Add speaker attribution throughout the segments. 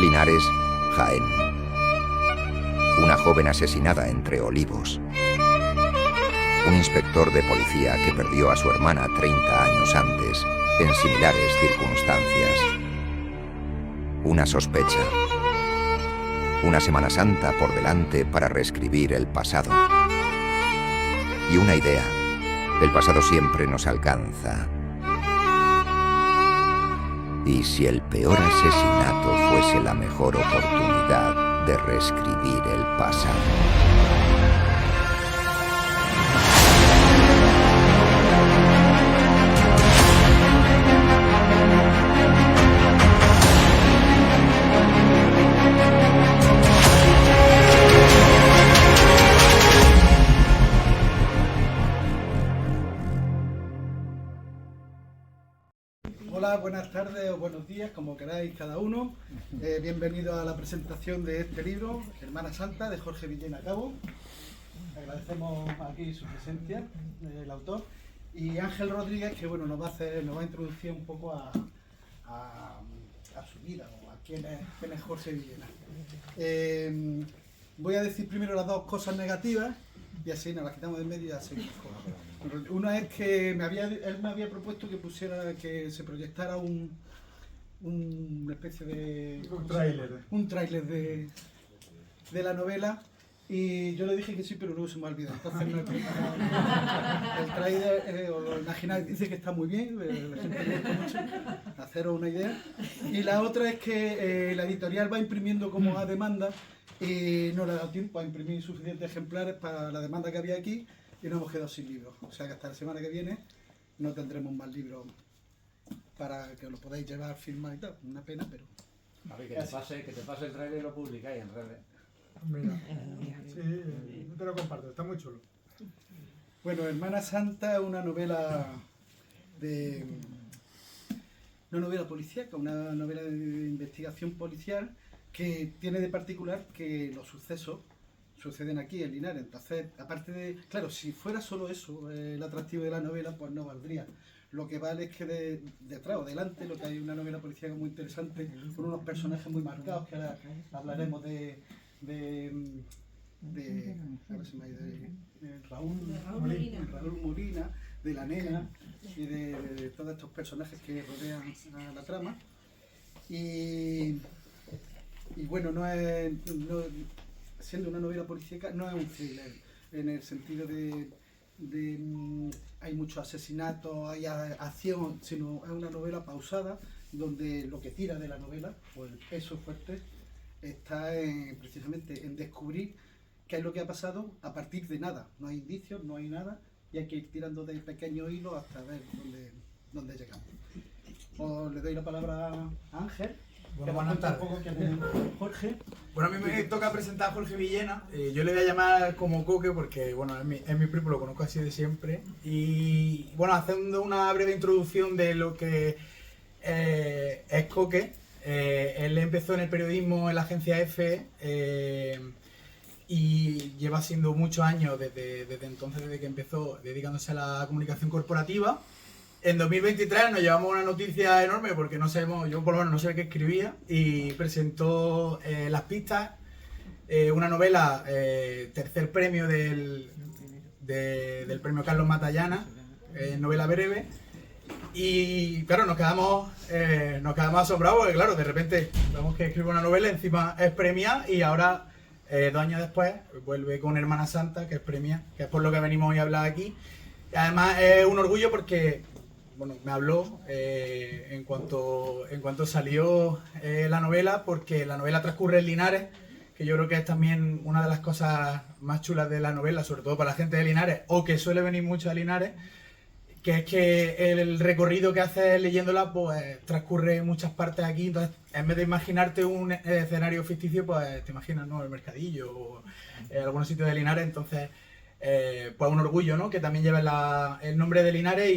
Speaker 1: Linares, Jaén. Una joven asesinada entre olivos. Un inspector de policía que perdió a su hermana 30 años antes, en similares circunstancias. Una sospecha. Una Semana Santa por delante para reescribir el pasado. Y una idea. El pasado siempre nos alcanza. ¿Y si el peor asesinato fuese la mejor oportunidad de reescribir el pasado?
Speaker 2: Hola, buenas tardes o buenos días, como queráis cada uno. Bienvenidos a la presentación de este libro, Hermana Santa, de Jorge Villena Cabo. Agradecemos aquí su presencia, el autor. Y Ángel Rodríguez, que bueno, nos va a introducir un poco a su vida, o a quién es Jorge Villena. Voy a decir primero las dos cosas negativas, y así nos las quitamos de medio y ya seguimos con la. Una es que él me había propuesto que se proyectara una especie de... Un tráiler de la novela, y yo le dije que sí, pero luego se me ha olvidado. Entonces no he preparado el tráiler, os lo imagináis, dice que está muy bien, la gente le gusta mucho, haceros una idea. Y la otra es que la editorial va imprimiendo como a demanda, y no le ha dado tiempo a imprimir suficientes ejemplares para la demanda que había aquí, y nos hemos quedado sin libros. O sea que hasta la semana que viene no tendremos más libros para que os lo podáis llevar, firmar y tal. Una pena, pero...
Speaker 3: A ver, que te pase el trailer y lo publicáis en redes.
Speaker 4: Mira, sí, te lo comparto, está muy chulo.
Speaker 2: Bueno, Hermana Santa es una novela policíaca, una novela de investigación policial que tiene de particular que los sucesos suceden aquí en Linares. Entonces, aparte de... Claro, si fuera solo eso el atractivo de la novela, pues no valdría. Lo que vale es que detrás o delante lo que hay una novela policíaca muy interesante, con unos personajes muy marcados, que ahora hablaremos de Raúl Molina, de la nena y de todos estos personajes que rodean a la trama. Y bueno, siendo una novela policíaca, no es un thriller, en el sentido de hay muchos asesinatos, hay acción, sino es una novela pausada, donde lo que tira de la novela, o el peso fuerte, está precisamente en descubrir qué es lo que ha pasado a partir de nada. No hay indicios, no hay nada, y hay que ir tirando de pequeños hilos hasta ver dónde llegamos. Os le doy la palabra a Ángel.
Speaker 4: Bueno, buenas tardes.
Speaker 2: Jorge.
Speaker 4: Bueno, a mí me toca presentar a Jorge Villena. Yo le voy a llamar como Coque porque, bueno, es mi primo, lo conozco así de siempre. Y, bueno, haciendo una breve introducción de lo que es Coque. Él empezó en el periodismo en la agencia EFE y lleva siendo muchos años desde entonces, desde que empezó, dedicándose a la comunicación corporativa. En 2023 nos llevamos una noticia enorme porque no sabemos, yo por lo menos no sé qué escribía, y presentó Las Pistas, una novela, tercer premio del premio Carlos Matallana, novela breve, y claro, nos quedamos asombrados porque claro, de repente vemos que escribe una novela, encima es premiada, y ahora 2 años después vuelve con Hermana Santa, que es premiada, que es por lo que venimos hoy a hablar aquí. Y además es un orgullo porque... Bueno, me habló en cuanto salió la novela, porque la novela transcurre en Linares, que yo creo que es también una de las cosas más chulas de la novela, sobre todo para la gente de Linares, o que suele venir mucho a Linares, que es que el recorrido que haces leyéndola, pues transcurre en muchas partes aquí. Entonces, en vez de imaginarte un escenario ficticio, pues te imaginas, ¿no?, el Mercadillo o algunos sitios de Linares. Entonces, pues un orgullo, ¿no?, que también lleve el nombre de Linares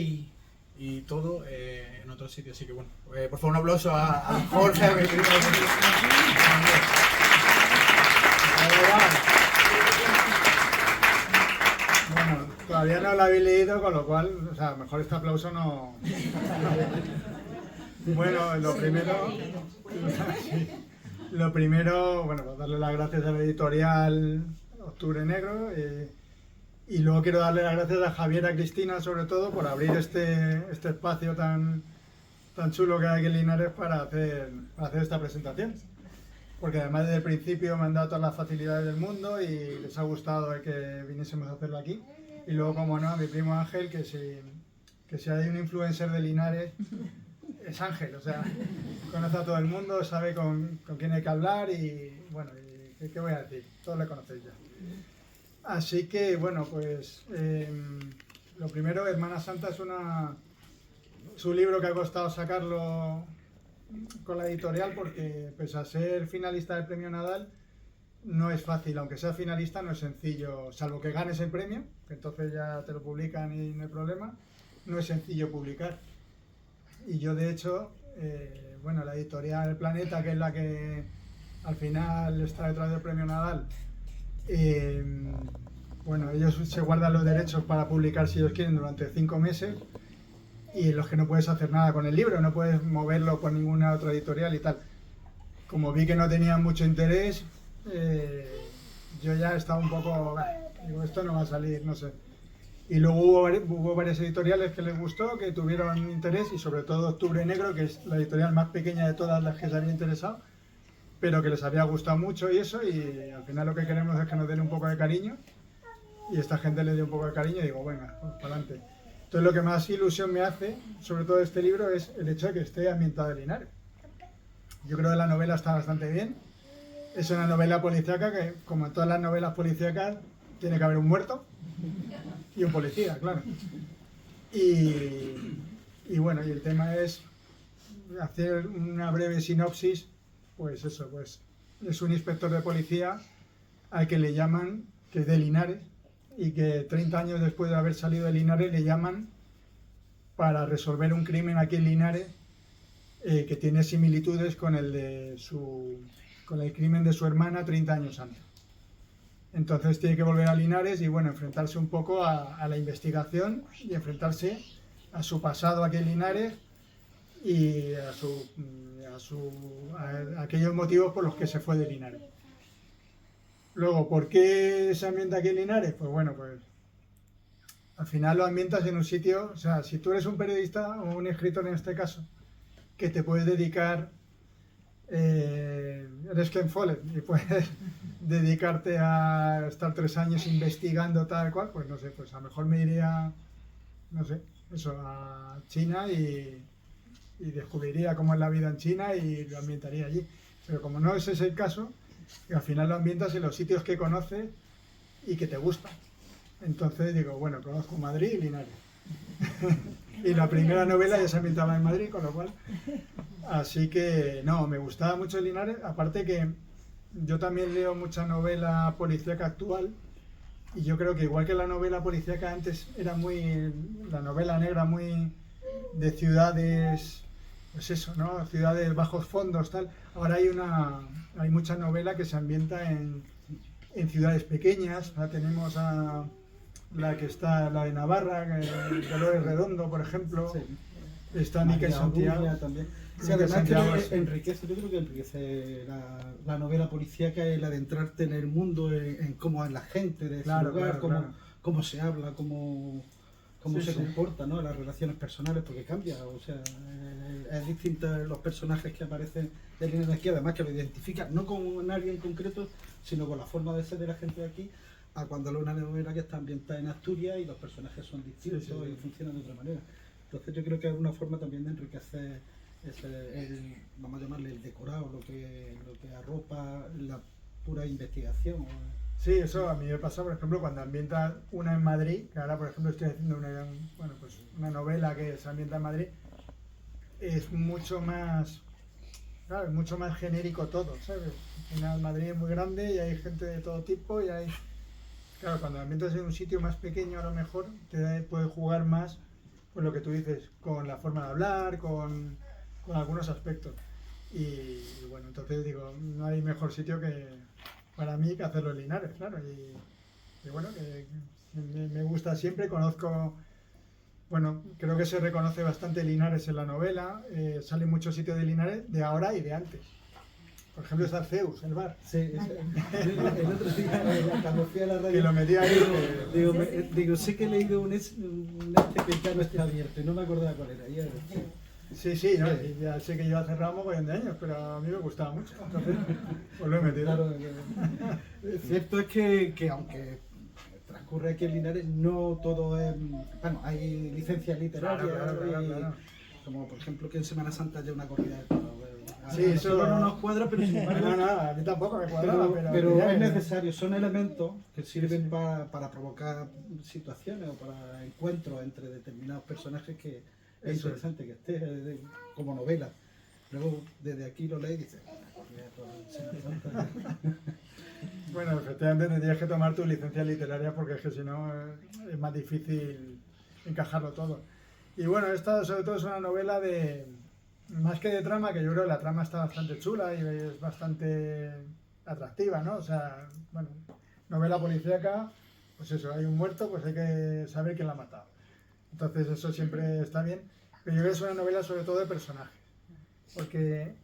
Speaker 4: y todo en otros sitios. Así que bueno, por favor un aplauso a Jorge, a mi primo.
Speaker 5: Bueno, todavía no lo habéis leído, con lo cual, o sea, mejor este aplauso no... Bueno, lo primero... Lo primero, bueno, pues darle las gracias a la editorial Octubre Negro y luego quiero darle las gracias a Javier y a Cristina sobre todo por abrir este espacio tan chulo que hay aquí en Linares para hacer esta presentación. Porque además desde el principio me han dado todas las facilidades del mundo y les ha gustado que viniésemos a hacerlo aquí. Y luego, como no, a mi primo Ángel, que si hay un influencer de Linares, es Ángel, o sea, conoce a todo el mundo, sabe con quién hay que hablar y bueno, ¿qué voy a decir? Todos le conocéis ya. Así que, bueno, pues lo primero, Hermana Santa es un libro que ha costado sacarlo con la editorial porque pese a ser finalista del premio Nadal no es fácil, aunque sea finalista no es sencillo, salvo que ganes el premio, que entonces ya te lo publican y no hay problema, no es sencillo publicar. Y yo de hecho, bueno, la editorial Planeta, que es la que al final está detrás del premio Nadal, bueno, ellos se guardan los derechos para publicar si ellos quieren durante 5 meses y los que no puedes hacer nada con el libro, no puedes moverlo por ninguna otra editorial y tal. Como vi que no tenían mucho interés, yo ya estaba un poco, digo, esto no va a salir, no sé. Y luego hubo varias editoriales que les gustó, que tuvieron interés y sobre todo Octubre Negro, que es la editorial más pequeña de todas las que se había interesado, pero que les había gustado mucho y eso, y al final lo que queremos es que nos den un poco de cariño y esta gente le dio un poco de cariño y digo, venga, pues, para adelante. Entonces lo que más ilusión me hace, sobre todo de este libro, es el hecho de que esté ambientado en Linares. Yo creo que la novela está bastante bien. Es una novela policíaca que, como en todas las novelas policíacas, tiene que haber un muerto y un policía, claro. Y bueno, y el tema es hacer una breve sinopsis, pues eso, pues es un inspector de policía al que le llaman, que es de Linares, y que 30 años después de haber salido de Linares le llaman para resolver un crimen aquí en Linares que tiene similitudes con el crimen de su hermana 30 años antes. Entonces tiene que volver a Linares y bueno, enfrentarse un poco a la investigación y enfrentarse a su pasado aquí en Linares y a aquellos motivos por los que se fue de Linares. Luego, ¿por qué se ambienta aquí en Linares? Pues bueno, pues al final lo ambientas en un sitio, o sea, si tú eres un periodista o un escritor en este caso, que te puedes dedicar, eres Ken Follett y puedes dedicarte a estar 3 años investigando tal cual, pues no sé, pues a lo mejor me iría, no sé, eso, a China y descubriría cómo es la vida en China y lo ambientaría allí. Pero como no ese es el caso, al final lo ambientas en los sitios que conoces y que te gustan. Entonces digo, bueno, conozco Madrid y Linares. Y la primera novela ya se ambientaba en Madrid, con lo cual... Así que, no, me gustaba mucho Linares. Aparte que yo también leo mucha novela policíaca actual y yo creo que igual que la novela policíaca antes era muy... La novela negra muy de ciudades... Pues eso, ¿no? Ciudades bajos fondos, tal. Ahora hay mucha novela que se ambienta en ciudades pequeñas. Ahora tenemos a la de Navarra, Dolores Redondo, por ejemplo. Sí. Está Miquel Santiago.
Speaker 2: También. Sí, además que enriquece, yo creo que enriquece la novela policíaca, el adentrarte en el mundo, en cómo es la gente de ese lugar, cómo se habla, cómo se comporta, ¿no? Las relaciones personales, porque cambia, o sea, es distinta los personajes que aparecen de Linares aquí, además que lo identifican no con nadie en concreto, sino con la forma de ser de la gente de aquí, a cuando una novela que está ambientada en Asturias y los personajes son distintos y funcionan de otra manera. Entonces yo creo que es una forma también de enriquecer vamos a llamarle el decorado, lo que arropa la pura investigación.
Speaker 5: Sí, eso a mí me pasa, por ejemplo, cuando ambientas una en Madrid, que ahora, por ejemplo, estoy haciendo una novela que se ambienta en Madrid, es mucho más, claro, mucho más genérico todo, ¿sabes? Al final Madrid es muy grande y hay gente de todo tipo y hay... Claro, cuando ambientas en un sitio más pequeño a lo mejor puedes jugar más, pues lo que tú dices, con la forma de hablar, con algunos aspectos. Y bueno, entonces digo, no hay mejor sitio para mí que hacerlo en Linares, claro. Y bueno, que me gusta siempre, conozco, bueno, creo que se reconoce bastante Linares en la novela, salen muchos sitios de Linares de ahora y de antes. Por ejemplo, está Zeus, el bar.
Speaker 2: Sí, el otro día, cuando fui a la radio,
Speaker 5: Que lo metí ahí.
Speaker 2: digo, sé que he leído un este que ya no está abierto y no me acordaba cuál era. Y era este.
Speaker 5: Sí, no, y ya sé que lleva cerrado un mogollón de años, pero a mí me gustaba mucho. Entonces, pues lo he metido.
Speaker 2: Claro, cierto es que aunque transcurre aquí en Linares, no todo es... Bueno, hay licencias literarias,
Speaker 5: Claro.
Speaker 2: como por ejemplo que en Semana Santa haya una corrida de toros.
Speaker 5: Sí,
Speaker 2: A
Speaker 5: eso
Speaker 2: nosotros no nos cuadra, pero sin embargo...
Speaker 5: No, a mí tampoco me cuadraba,
Speaker 2: pero
Speaker 5: ya
Speaker 2: es
Speaker 5: que-
Speaker 2: necesario, son elementos que sirven
Speaker 5: sí.
Speaker 2: para provocar situaciones o para encuentros entre determinados personajes que es
Speaker 5: Eso es.
Speaker 2: interesante que esté como novela. Luego desde aquí lo lees y dices, Semana Santa.
Speaker 5: Bueno, efectivamente tendrías que tomar tu licencia literaria porque es que si no es más difícil encajarlo todo. Y bueno, esta sobre todo es una novela de, más que de trama, que yo creo que la trama está bastante chula y es bastante atractiva, ¿no? O sea, bueno, novela policíaca, pues eso, hay un muerto, pues hay que saber quién la ha matado. Entonces eso siempre está bien, pero yo creo que es una novela sobre todo de personajes, porque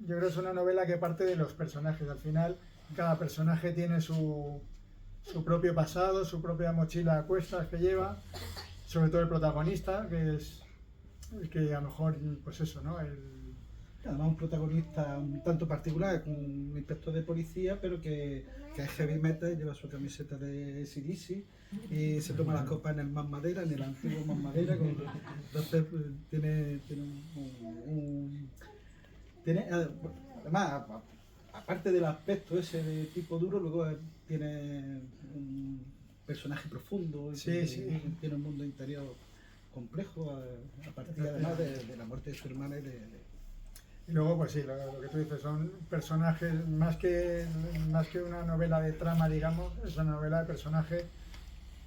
Speaker 5: yo creo que es una novela que parte de los personajes. Al final, cada personaje tiene su propio pasado, su propia mochila a cuestas que lleva, sobre todo el protagonista, que es el que a lo mejor, pues eso, ¿no?
Speaker 2: Además un protagonista un tanto particular, un inspector de policía, pero que es heavy metal, lleva su camiseta de AC/DC y se toma las copas en el Más Madera, en el antiguo Más Madera. Entonces tiene además, aparte del aspecto ese de tipo duro, luego tiene un personaje profundo,
Speaker 5: Sí.
Speaker 2: tiene un mundo interior complejo, a partir además de la muerte de su hermana y
Speaker 5: Y luego, pues sí, lo que tú dices, son personajes, más que una novela de trama, digamos, es una novela de personajes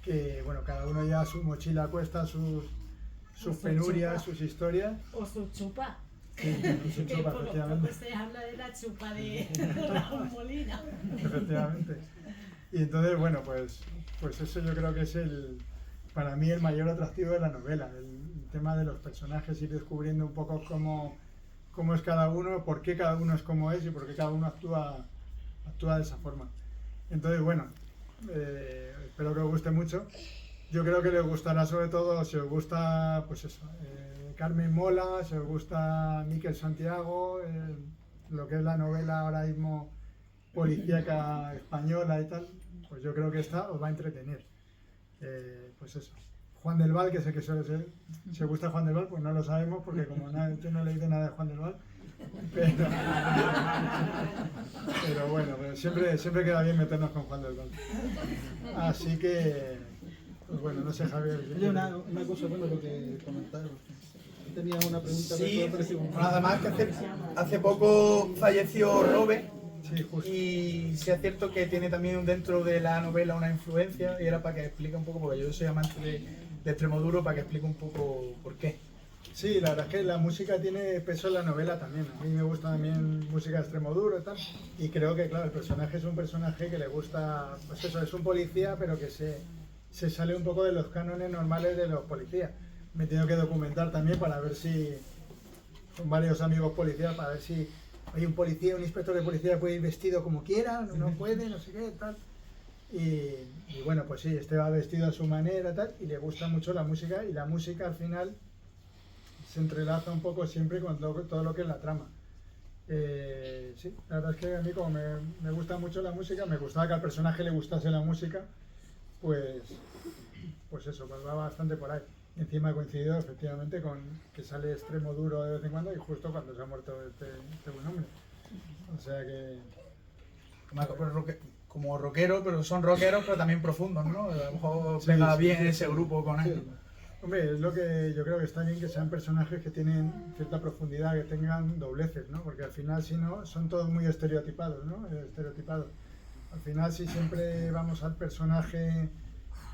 Speaker 5: que, bueno, cada uno lleva su mochila a cuestas, sus penurias, sus historias.
Speaker 6: O su chupa.
Speaker 5: Sí, su
Speaker 6: Que
Speaker 5: chupa,
Speaker 6: poco
Speaker 5: efectivamente.
Speaker 6: se habla de la chupa de Raúl Molina.
Speaker 5: Efectivamente. Y entonces, bueno, pues eso yo creo que es para mí el mayor atractivo de la novela, el tema de los personajes, ir descubriendo un poco cómo es cada uno, por qué cada uno es como es y por qué cada uno actúa de esa forma. Entonces, bueno, espero que os guste mucho. Yo creo que les gustará sobre todo, si os gusta, pues eso, Carmen Mola, si os gusta Miquel Santiago, lo que es la novela ahora mismo policíaca española y tal, pues yo creo que esta os va a entretener. Pues eso. Juan del Val, que sé que suele ser, si os gusta Juan del Val, pues no lo sabemos porque como yo no he leído nada de Juan del Val, pero bueno, pues siempre queda bien meternos con Juan del Val. Así que, pues bueno, no sé, Javier.
Speaker 2: Oye, una cosa, bueno, lo que comentaron. Tenía una pregunta.
Speaker 4: Sí,
Speaker 2: pero sí,
Speaker 4: bueno, además que hace poco falleció Robe
Speaker 5: Sí, justo.
Speaker 4: y sí es cierto que tiene también dentro de la novela una influencia y era para que explique un poco, porque yo soy amante de Extremoduro, para que explique un poco por qué.
Speaker 5: Sí, la verdad es que la música tiene peso en la novela también. A mí me gusta también música de Extremoduro y tal. Y creo que, claro, el personaje es un personaje que le gusta, pues eso, es un policía, pero que se sale un poco de los cánones normales de los policías. Me he tenido que documentar también para ver si, con varios amigos policías, para ver si hay un policía, un inspector de policía puede ir vestido como quiera, no puede, no sé qué, tal. Y bueno, pues sí, este va vestido a su manera, tal, y le gusta mucho la música, y la música al final se entrelaza un poco siempre con todo lo que es la trama. Sí, la verdad es que a mí como me gusta mucho la música, me gustaba que al personaje le gustase la música, pues eso, pues va bastante por ahí. Encima coincidió efectivamente con que sale Extremoduro de vez en cuando y justo cuando se ha muerto este buen hombre. O sea que...
Speaker 4: Como rockero, pero son rockeros, pero también profundos, ¿no? A lo mejor
Speaker 5: Sí,
Speaker 4: pega
Speaker 5: sí,
Speaker 4: bien
Speaker 5: sí,
Speaker 4: ese grupo con él.
Speaker 5: Hombre, es lo que yo creo que está bien que sean personajes que tienen cierta profundidad, que tengan dobleces, ¿no? Porque al final, si no, son todos muy estereotipados, ¿no? Estereotipados. Al final, si siempre vamos al personaje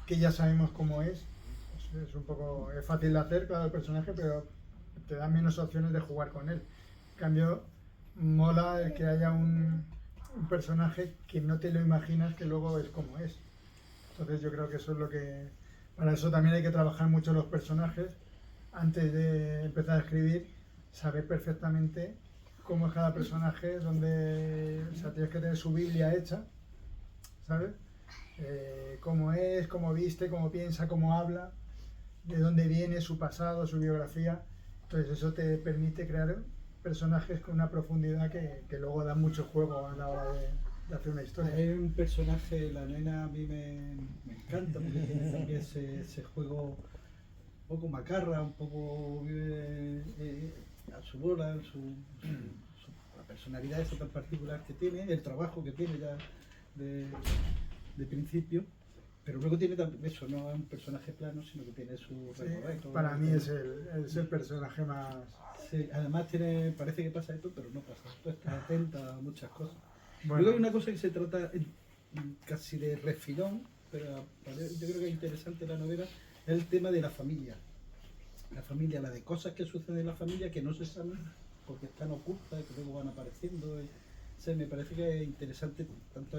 Speaker 5: que ya sabemos cómo es, pues es un poco... Es fácil de hacer, claro, el personaje, pero te da menos opciones de jugar con él. En cambio, mola el que haya un personaje que no te lo imaginas que luego es como es. Entonces yo creo que eso es lo que... Para eso también hay que trabajar mucho los personajes antes de empezar a escribir, saber perfectamente cómo es cada personaje, donde, o sea, tienes que tener su Biblia hecha, ¿sabes? Cómo es, cómo viste, cómo piensa, cómo habla, de dónde viene, su pasado, su biografía. Entonces eso te permite crear personajes con una profundidad que luego da mucho juego a la hora de hacer una historia.
Speaker 2: Hay un personaje, la nena, a mí me encanta, porque tiene también ese juego un poco macarra, un poco a su bola, la personalidad esa tan particular que tiene, el trabajo que tiene ya de principio, pero luego tiene también eso, no es un personaje plano, sino que tiene su
Speaker 5: Sí,
Speaker 2: recorrido.
Speaker 5: para mí es el personaje más...
Speaker 2: Sí, además parece que pasa esto, pero no pasa. Tú estás atenta a muchas cosas.
Speaker 5: Bueno.
Speaker 2: Luego hay una cosa que se trata casi de refilón, pero yo creo que es interesante la novela, es el tema de la familia. La familia, la de cosas que suceden en la familia que no se saben porque están ocultas, que luego van apareciendo. O sea, me parece que es interesante tanto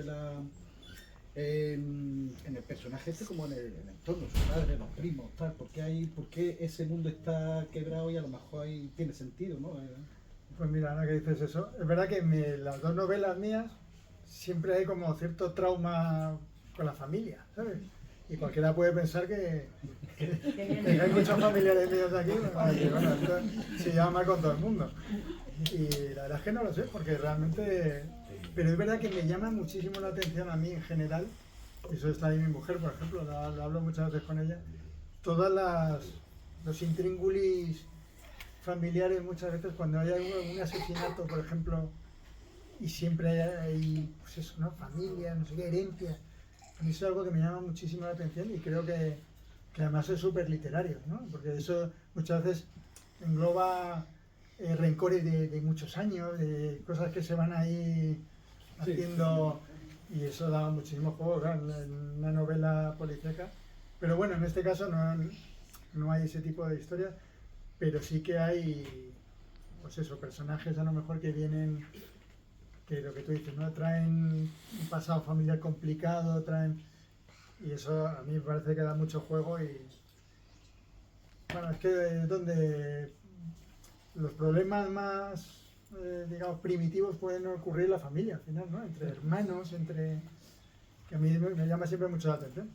Speaker 2: en el personaje este como en el entorno, su padre, los primos, tal, por qué ese mundo está quebrado y a lo mejor ahí tiene sentido, ¿no?
Speaker 5: Pues mira, ahora que dices eso, es verdad que en las dos novelas mías siempre hay como cierto trauma con la familia, ¿sabes? Y cualquiera puede pensar que hay muchos familiares míos aquí, que, bueno, esto se lleva mal con todo el mundo. Y la verdad es que no lo sé, porque realmente... Pero es verdad que me llama muchísimo la atención a mí en general, eso está ahí mi mujer, por ejemplo, lo hablo muchas veces con ella, los intríngulis familiares muchas veces cuando hay un asesinato, por ejemplo, y siempre hay pues eso, ¿no? Familia, no sé qué, herencia. A mí eso es algo que me llama muchísimo la atención y creo que además es súper literario, ¿no? Porque eso muchas veces engloba rencores de muchos años, de cosas que se van ahí haciendo, y eso da muchísimo juego, claro, en una novela policíaca. Pero bueno, en este caso no hay ese tipo de historias, pero sí que hay, pues eso, personajes a lo mejor que vienen, que lo que tú dices, ¿no? Traen un pasado familiar complicado, y eso a mí me parece que da mucho juego y, bueno, es que es donde los problemas más, digamos, primitivos pueden ocurrir en la familia, al final, ¿no? Entre hermanos, que a mí me llama siempre mucho la atención.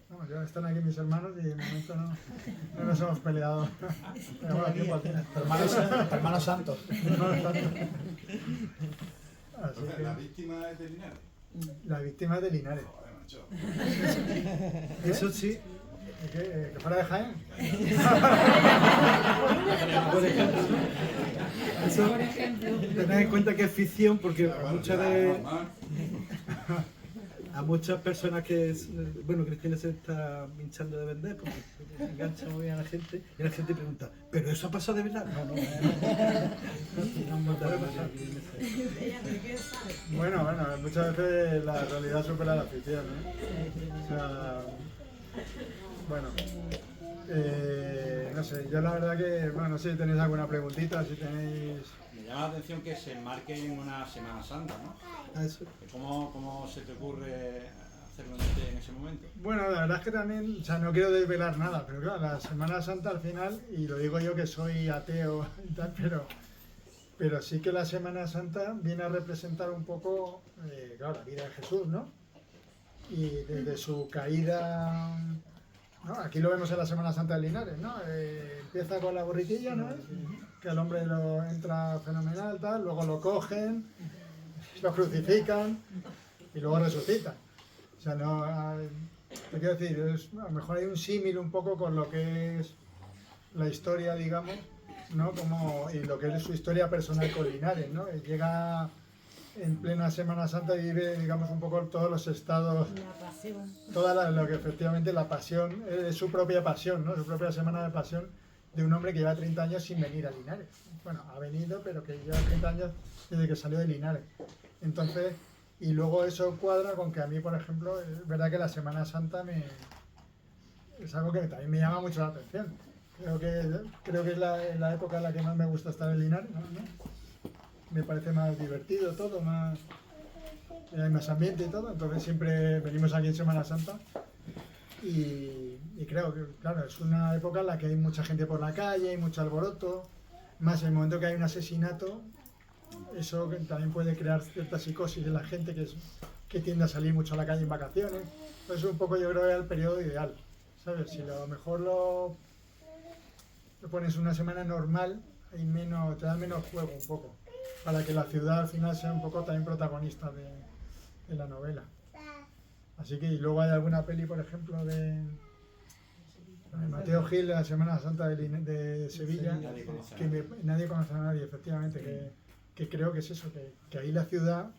Speaker 5: Bueno, ya están aquí mis hermanos y de momento no nos hemos peleado. Pero bueno, tiempo al final.
Speaker 4: Hermanos santos.
Speaker 5: Así
Speaker 7: Entonces,
Speaker 5: que,
Speaker 7: ¿la víctima es de Linares?
Speaker 5: la víctima es de Linares.
Speaker 7: Joder, macho.
Speaker 2: Eso sí,
Speaker 5: ¿Que fuera de Jaén?
Speaker 2: por ejemplo, eso, tened en cuenta que es ficción porque a muchas personas que, bueno, Cristina se está hinchando de vender porque engancha muy bien a la gente y la gente pregunta, ¿pero eso ha pasado de verdad? No puede pasar.
Speaker 5: Bueno, muchas veces la realidad supera la ficción, ¿eh? O sea, bueno, no sé, yo la verdad que, bueno, no sé si tenéis alguna preguntita, si tenéis...
Speaker 3: Me llama la atención que se enmarque en una Semana Santa, ¿no? ¿Cómo se te ocurre hacerlo en ese momento?
Speaker 5: Bueno, la verdad es que también, o sea, no quiero desvelar nada, pero claro, la Semana Santa al final, y lo digo yo que soy ateo y tal, pero sí que la Semana Santa viene a representar un poco, claro, la vida de Jesús, ¿no? Y desde su caída, ¿no? Aquí lo vemos en la Semana Santa de Linares, ¿no? Empieza con la borriquilla, ¿no? Que al hombre lo entra fenomenal, tal, luego lo cogen, lo crucifican y luego resucita. O sea, no, te quiero decir, a lo mejor hay un símil un poco con lo que es la historia, digamos, ¿no? Y lo que es su historia personal con Linares, ¿no? Llega en plena Semana Santa y vive, digamos, un poco todos los estados,
Speaker 6: La pasión.
Speaker 5: lo que efectivamente la pasión, es su propia pasión, ¿no? Su propia semana de pasión de un hombre que lleva 30 años sin venir a Linares. Bueno, ha venido, pero que lleva 30 años desde que salió de Linares. Entonces, y luego eso cuadra con que a mí, por ejemplo, es verdad que la Semana Santa es algo que también me llama mucho la atención. Creo que es la época en la que más me gusta estar en Linares, ¿no? Me parece más divertido todo, hay más ambiente y todo, entonces siempre venimos aquí en Semana Santa y creo que, claro, es una época en la que hay mucha gente por la calle, hay mucho alboroto, más en el momento que hay un asesinato, eso también puede crear cierta psicosis en la gente que tiende a salir mucho a la calle en vacaciones. Pues un poco yo creo que es el periodo ideal, ¿sabes? Si a lo mejor lo pones una semana normal, te da menos juego un poco, para que la ciudad al final sea un poco también protagonista de la novela. Así que, y luego hay alguna peli, por ejemplo, de Mateo Gil, de la Semana Santa de Sevilla, que nadie conoce a nadie, efectivamente, que creo que es eso, que ahí la ciudad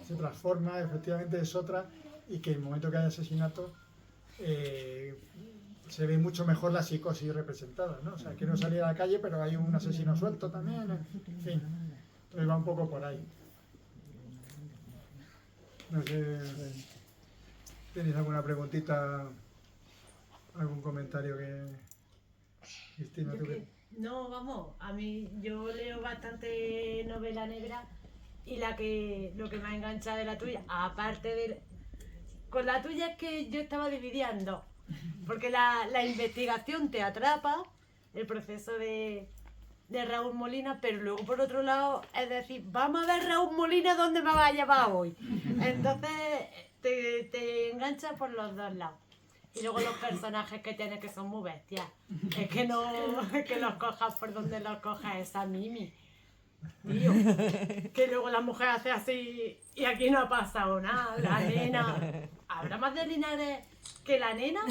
Speaker 5: se transforma, efectivamente es otra, y que en el momento que hay asesinato se ve mucho mejor la psicosis representada, ¿no? O sea, quiero salir a la calle, pero hay un asesino suelto también, en fin, entonces va un poco por ahí. No sé, ¿tenéis alguna preguntita, algún comentario que... Cristina, ¿tú qué?
Speaker 6: No, vamos, a mí yo leo bastante novela negra y lo que me ha enganchado de la tuya, aparte de... Con la tuya es que yo estaba dividiendo, porque la investigación te atrapa, el proceso de Raúl Molina, pero luego por otro lado, es decir, vamos a ver Raúl Molina dónde me va a llevar hoy. Entonces te enganchas por los dos lados. Y luego los personajes que tienes que son muy bestias. Es que no que los cojas por donde los cojas esa Mimi. Tío, que luego la mujer hace así y aquí no ha pasado nada, la nena. ¿Habrá más de Linares que la nena?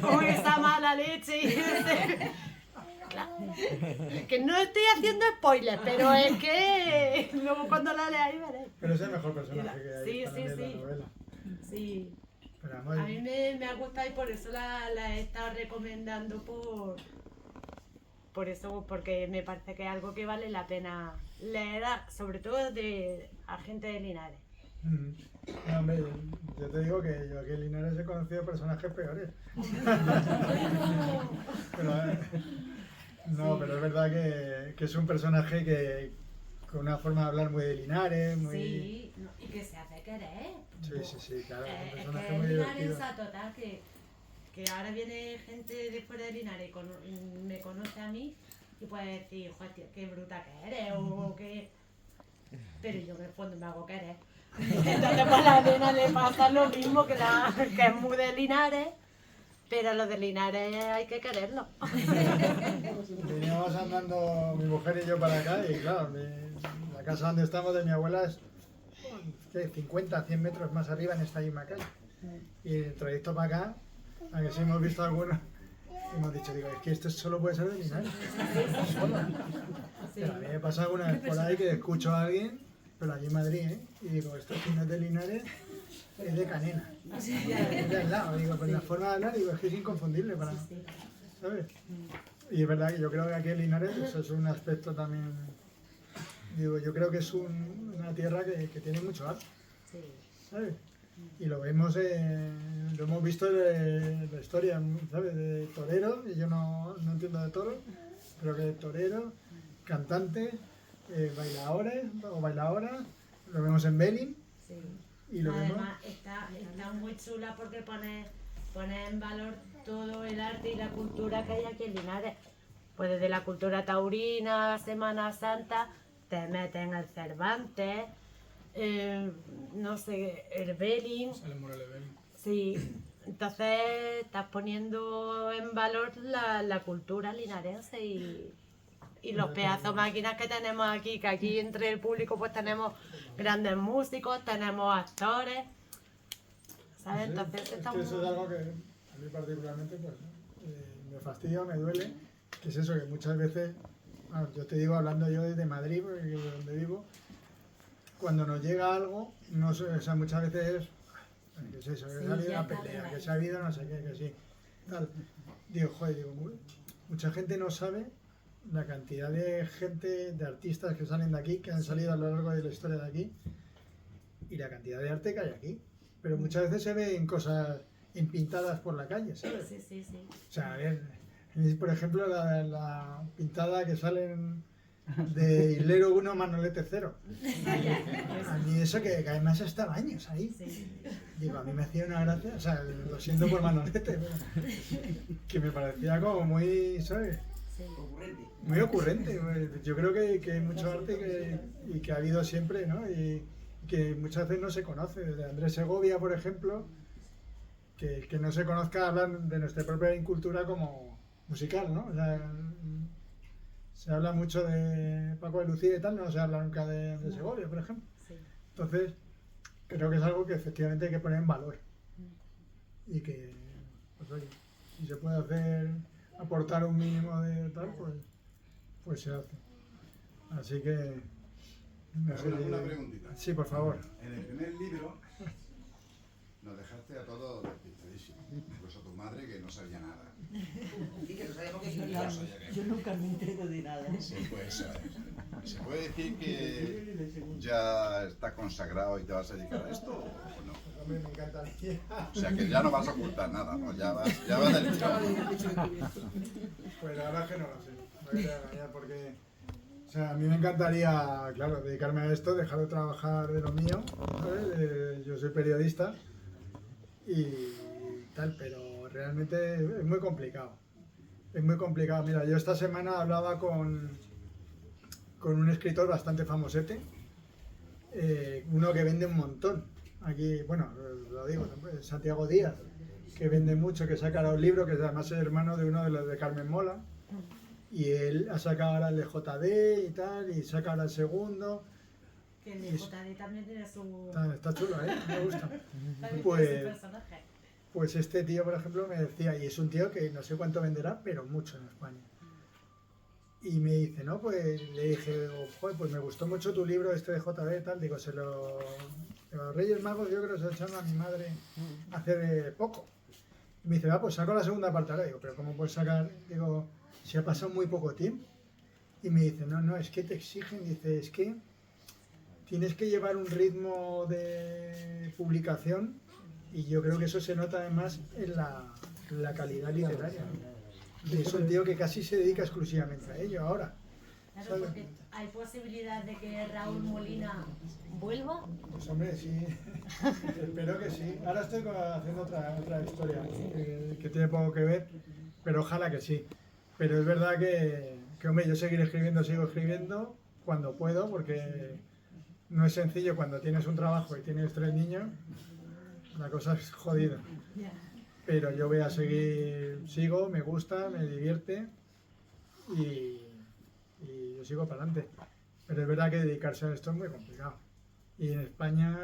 Speaker 6: Con esa mala leche y ese... Que no estoy haciendo spoilers, pero es que luego cuando la leáis veréis.
Speaker 5: Pero es el mejor personaje que hay en la novela.
Speaker 6: Sí.
Speaker 5: Pero
Speaker 6: A mí me ha gustado y por eso la he estado recomendando por eso, porque me parece que es algo que vale la pena leer, sobre todo a gente de Linares.
Speaker 5: No, hombre, yo te digo que yo aquí en Linares he conocido personajes peores. Pero es verdad que es un personaje que con una forma de hablar muy de Linares, muy...
Speaker 6: Sí, y que se hace querer.
Speaker 5: Sí, claro, es un
Speaker 6: Es
Speaker 5: personaje
Speaker 6: que
Speaker 5: muy
Speaker 6: Linares
Speaker 5: divertido.
Speaker 6: a total que ahora viene gente de fuera de Linares y me conoce a mí y puede decir, joder, tío, qué bruta que eres o qué... Pero yo en el fondo me hago querer. Entonces pues a la nena le pasa lo mismo que es muy de Linares, pero los de Linares hay que quererlo.
Speaker 5: Veníamos andando mi mujer y yo para acá y claro, la casa donde estamos de mi abuela es 50, 100 metros más arriba en esta misma calle. Y el trayecto para acá, a que sí hemos visto algunos, hemos dicho, digo, es que esto solo puede ser de Linares. Solo. Pero a mí me pasa alguna vez por ahí que escucho a alguien, pero allí en Madrid, y digo, esto si no es de Linares, es de Canena. Es de al lado, digo, pues la forma de hablar, digo, es que es inconfundible para... ¿Sabes? Y es verdad que yo creo que aquí en Linares eso es un aspecto también... Digo, yo creo que es una tierra que tiene mucho arte, ¿sabes? Y lo vemos, lo hemos visto en la historia, ¿sabes? De torero, y yo no entiendo de toros, pero que torero, cantante, bailadora, lo vemos en Belin.
Speaker 6: Sí.
Speaker 5: Y lo
Speaker 6: Además está muy chula porque pone en valor todo el arte y la cultura que hay aquí en Linares. Pues desde la cultura taurina, Semana Santa, te meten el Cervantes, no sé, el Belin. Sí, entonces estás poniendo en valor la cultura linarense y los pedazos máquinas que tenemos aquí, que aquí entre el público pues tenemos grandes músicos, tenemos actores, ¿sabes?
Speaker 5: Sí,
Speaker 6: Entonces
Speaker 5: es que eso es algo que a mí particularmente pues, me fastidia, me duele, que es eso, que muchas veces, bueno, yo te digo hablando yo desde Madrid, porque es donde vivo, cuando nos llega algo, no sé, o sea, muchas veces es, ¿qué es eso? Que se ha habido una pelea, que se ha habido no sé qué, que sí, tal. Digo, joder, mucha gente no sabe la cantidad de gente, de artistas que salen de aquí, que han salido a lo largo de la historia de aquí, y la cantidad de arte que hay aquí. Pero muchas veces se ven cosas pintadas por la calle, ¿sabes?
Speaker 6: Sí.
Speaker 5: O sea, a ver, por ejemplo, la pintada que salen de Hilero 1, Manolete 0. A mí eso que además está años ahí. Digo, a mí me hacía una gracia, o sea, lo siento por Manolete, pero que me parecía como muy, ¿sabes? Muy ocurrente. Yo creo que hay mucho arte y que ha habido siempre, ¿no? Y que muchas veces no se conoce. De Andrés Segovia, por ejemplo, que no se conozca, hablan de nuestra propia cultura como musical, ¿no? O sea, se habla mucho de Paco de Lucía y tal, no se habla nunca de Segovia, por ejemplo.
Speaker 6: Sí.
Speaker 5: Entonces, creo que es algo que efectivamente hay que poner en valor. Y que, pues oye, si se puede hacer, aportar un mínimo de tal, pues se hace. Así que... no sé,
Speaker 7: Una preguntita.
Speaker 5: Sí, por favor.
Speaker 7: En el primer libro nos dejaste a todos despistadísimos, incluso tu madre que no sabía nada.
Speaker 8: Y que no sabíamos que
Speaker 7: Yo
Speaker 8: quería.
Speaker 7: no sabía qué.
Speaker 8: Yo nunca me entero de nada.
Speaker 7: Sí, pues ¿se puede decir que ya estás consagrado y te vas a dedicar a esto o no?
Speaker 5: Hombre, me encantaría.
Speaker 7: O sea que ya no vas a ocultar nada, ¿no? Ya vas del tirón.
Speaker 5: Pues la verdad es que no lo sé. No voy a engañar porque... O sea, a mí me encantaría, claro, dedicarme a esto, dejar de trabajar de lo mío, ¿sabes? Yo soy periodista y tal, pero realmente es muy complicado. Es muy complicado. Mira, yo esta semana hablaba con un escritor bastante famosete, uno que vende un montón. Aquí, bueno, lo digo, Santiago Díaz, que vende mucho, que saca ahora un libro, que además es hermano de uno de los de Carmen Mola. Y él ha sacado ahora el de JD y tal, y saca ahora el segundo.
Speaker 6: Que el de JD también tiene su...
Speaker 5: Está chulo, ¿eh? Me gusta.
Speaker 6: también
Speaker 5: Pues-
Speaker 6: tiene su personaje.
Speaker 5: Pues este tío, por ejemplo, me decía, y es un tío que no sé cuánto venderá, pero mucho en España. Y me dice, no, pues le dije, joder, pues me gustó mucho tu libro este de JD y tal. Digo, los Reyes Magos yo creo que se lo echaron a mi madre hace poco. Y me dice, va, pues saco la segunda parte ahora. Digo, pero ¿cómo puedes sacar? Digo, si ha pasado muy poco tiempo. Y me dice, no, es que te exigen, dice, es que tienes que llevar un ritmo de publicación y yo creo que eso se nota además en la calidad literaria. Y es un tío que casi se dedica exclusivamente a ello ahora.
Speaker 6: Claro,
Speaker 5: ¿sabes?
Speaker 6: porque hay posibilidad de que Raúl Molina vuelva.
Speaker 5: Pues hombre, sí, espero que sí. Ahora estoy haciendo otra historia que tiene poco que ver, pero ojalá que sí. Pero es verdad que hombre, yo seguiré escribiendo, sigo escribiendo cuando puedo, porque no es sencillo cuando tienes un trabajo y tienes 3 niños, la cosa es jodida. Pero yo voy a seguir, sigo, me gusta, me divierte y yo sigo para adelante. Pero es verdad que dedicarse a esto es muy complicado. Y en España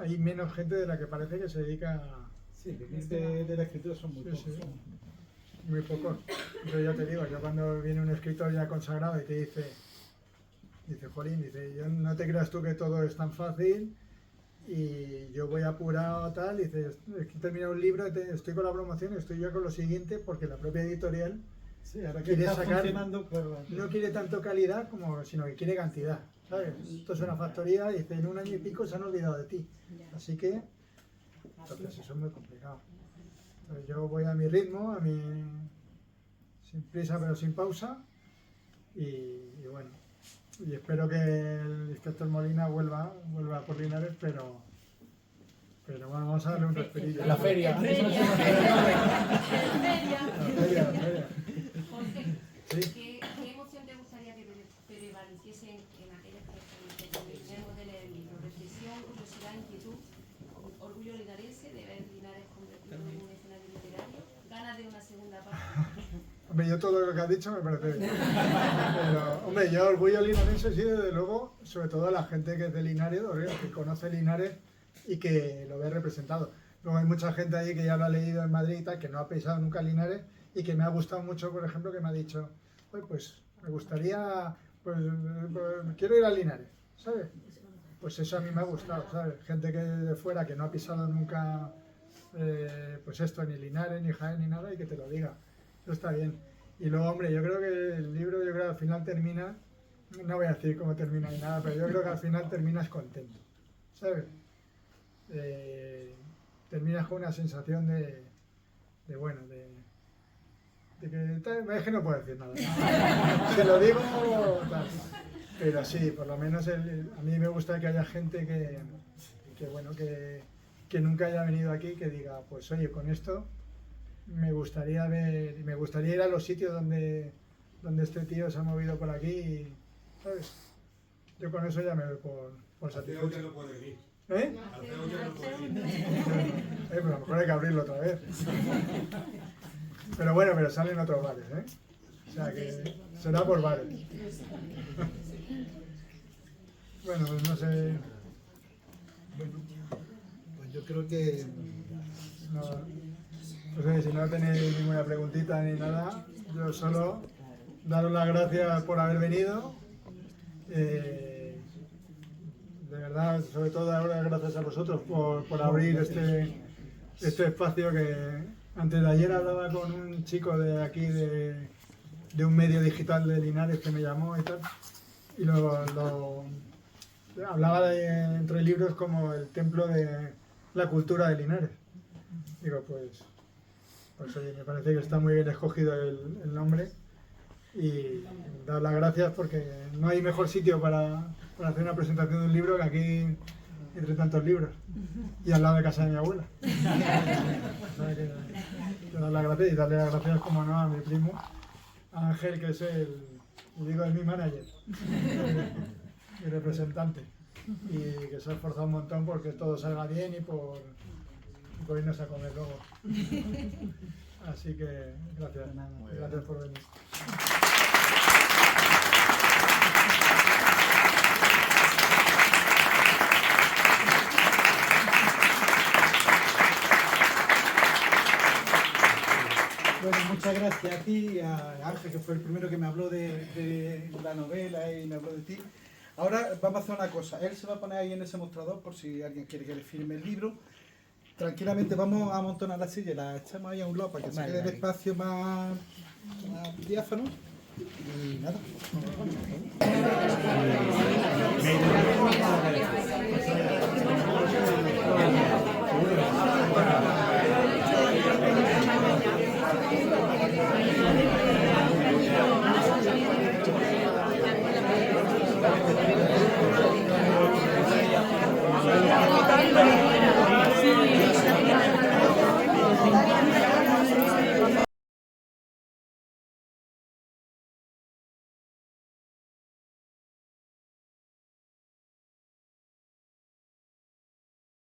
Speaker 5: hay menos gente de la que parece que se dedica a...
Speaker 2: Sí, de la escritura son muy pocos.
Speaker 5: Sí. Muy pocos. Pero ya te digo, yo cuando viene un escritor ya consagrado y te dice, jolín, dice, yo no te creas tú que todo es tan fácil y yo voy apurado tal, dice, es que he terminado un libro, estoy con la promoción y estoy yo con lo siguiente porque la propia editorial
Speaker 2: Sí, ahora que
Speaker 5: quiere
Speaker 2: está
Speaker 5: sacar,
Speaker 2: funcionando, claro.
Speaker 5: no quiere tanto calidad sino que quiere cantidad, ¿sabes? Esto es una factoría y dice, en un año y pico se han olvidado de ti. Así que, entonces eso es muy complicado. Entonces, yo voy a mi ritmo, sin prisa pero sin pausa y bueno, y espero que el inspector Molina vuelva por Linares, pero bueno, vamos a darle un respirillo.
Speaker 4: La feria.
Speaker 6: En feria.
Speaker 5: La feria.
Speaker 9: Jorge,
Speaker 5: Sí.
Speaker 9: ¿qué emoción te gustaría que prevaleciesen en aquellas que terminemos de leer el libro? ¿Reflexión, curiosidad, inquietud, orgullo linarense de ver Linares convertido en un escenario literario, ganas de una segunda parte?
Speaker 5: Hombre, yo todo lo que has dicho me parece bien. Pero, hombre, yo orgullo linarense sí, desde luego, sobre todo a la gente que es de Linares, que conoce Linares y que lo ve representado. Luego hay mucha gente ahí que ya lo ha leído en Madrid y tal, que no ha pisado nunca Linares y que me ha gustado mucho, por ejemplo, que me ha dicho, oye, pues me gustaría, pues quiero ir a Linares, ¿sabes? Pues eso a mí me ha gustado, ¿sabes? Gente que de fuera que no ha pisado nunca, pues esto, ni Linares, ni Jaén, ni nada, y que te lo diga. Eso está bien. Y luego, hombre, yo creo que el libro, yo creo que al final termina, no voy a decir cómo termina ni nada, pero yo creo que al final terminas contento, ¿sabes? Terminas con una sensación de que tal, es que no puedo decir nada. Si lo digo, tal. Pero sí, por lo menos a mí me gusta que haya gente que nunca haya venido aquí, que diga, pues oye, con esto me gustaría ir a los sitios donde donde este tío se ha movido por aquí y, ¿sabes? Yo con eso ya me doy por satisfecho.
Speaker 10: no puede ir.
Speaker 5: ¿Eh?
Speaker 10: Al feo ya no puede ir.
Speaker 5: Pero a lo mejor hay que abrirlo otra vez. Pero bueno, pero salen otros bares, ¿eh? O sea que será por bares. Bueno, pues no sé.
Speaker 2: Bueno, pues yo creo que...
Speaker 5: No sé, si no tenéis ninguna preguntita ni nada, yo solo daros las gracias por haber venido. De verdad, sobre todo dar las gracias a vosotros por abrir este espacio que antes de ayer hablaba con un chico de aquí, de un medio digital de Linares que me llamó y tal, y hablaba entre libros como el templo de la cultura de Linares. Digo, pues oye, me parece que está muy bien escogido el nombre y dar las gracias porque no hay mejor sitio para hacer una presentación de un libro que aquí entre tantos libros y al lado de casa de mi abuela. O sea que dar las gracias y darle las gracias, como no, a mi primo Ángel, que es es mi manager, mi representante, y que se ha esforzado un montón porque todo salga bien y por irnos a comer luego. Así que gracias por venir.
Speaker 2: Bueno, muchas gracias a ti y a Ángel, que fue el primero que me habló de la novela y me habló de ti. Ahora vamos a hacer una cosa, él se va a poner ahí en ese mostrador por si alguien quiere que le firme el libro. Tranquilamente vamos a amontonar la silla y la echamos ahí a un lado para que se quede el espacio más diáfano. Y nada.